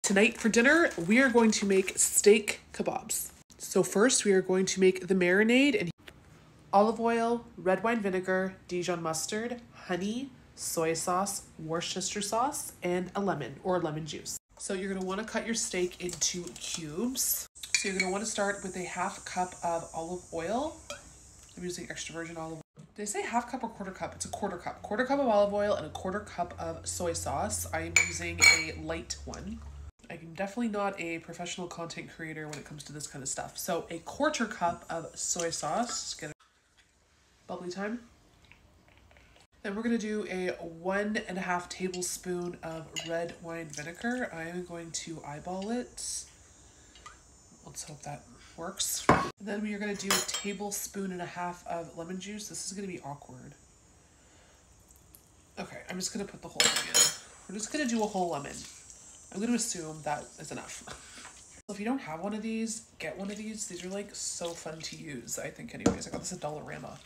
Tonight for dinner, we are going to make steak kebabs. So first we are going to make the marinade and olive oil, red wine vinegar, Dijon mustard, honey, soy sauce, Worcestershire sauce, and a lemon or lemon juice. So you're gonna wanna cut your steak into cubes. So you're gonna wanna start with a half cup of olive oil. I'm using extra virgin olive oil. Did I say half cup or quarter cup? It's a quarter cup. Quarter cup of olive oil and a quarter cup of soy sauce. I am using a light one. I'm definitely not a professional content creator when it comes to this kind of stuff. So a quarter cup of soy sauce. Get a bubbly time. Then we're gonna do a 1.5 tablespoon of red wine vinegar. I am going to eyeball it. Let's hope that works. And then we are gonna do 1.5 tablespoons of lemon juice. This is gonna be awkward. Okay, I'm just gonna put the whole thing in. We're just gonna do a whole lemon. I'm going to assume that is enough. So if you don't have one of these, get one of these. These are like so fun to use, I think anyways. I got this at Dollarama.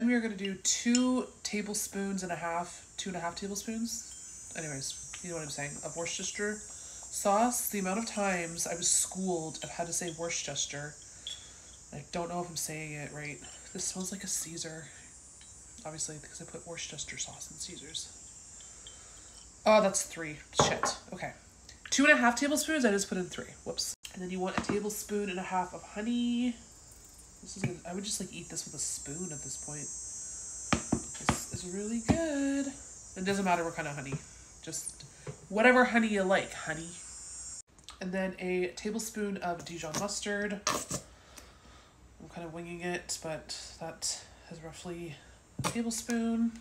And we are going to do 2.5 tablespoons, 2.5 tablespoons. Anyways, you know what I'm saying, of Worcestershire sauce. The amount of times I was schooled of how to say Worcestershire. I don't know if I'm saying it right. This smells like a Caesar. Obviously, because I put Worcestershire sauce in Caesars. Oh, that's 3. Shit. Okay. 2.5 tablespoons. I just put in 3. Whoops. And then you want 1.5 tablespoons of honey. This is good. I would just like eat this with a spoon at this point. This is really good. It doesn't matter what kind of honey. Just whatever honey you like, honey. And then 1 tablespoon of Dijon mustard. I'm kind of winging it, but that is roughly a tablespoon.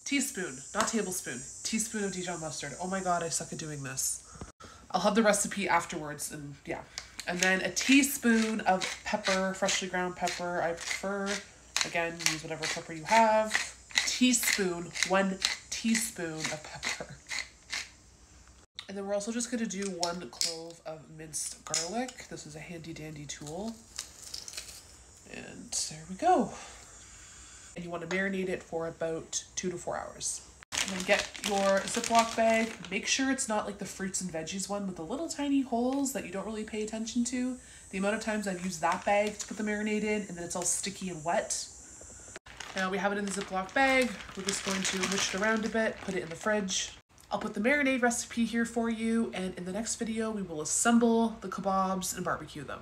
Teaspoon, not tablespoon, teaspoon of Dijon mustard. Oh my God, I suck at doing this. I'll have the recipe afterwards and yeah. And then 1 teaspoon of pepper, freshly ground pepper. I prefer, again, use whatever pepper you have. Teaspoon, 1 teaspoon of pepper. And then we're also just gonna do 1 clove of minced garlic. This is a handy dandy tool. And there we go. And you want to marinate it for about 2 to 4 hours. And then get your Ziploc bag. Make sure it's not like the fruits and veggies one with the little tiny holes that you don't really pay attention to. The amount of times I've used that bag to put the marinade in and then it's all sticky and wet. Now we have it in the Ziploc bag. We're just going to mush it around a bit, put it in the fridge. I'll put the marinade recipe here for you, and in the next video we will assemble the kebabs and barbecue them.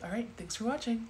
All right, thanks for watching.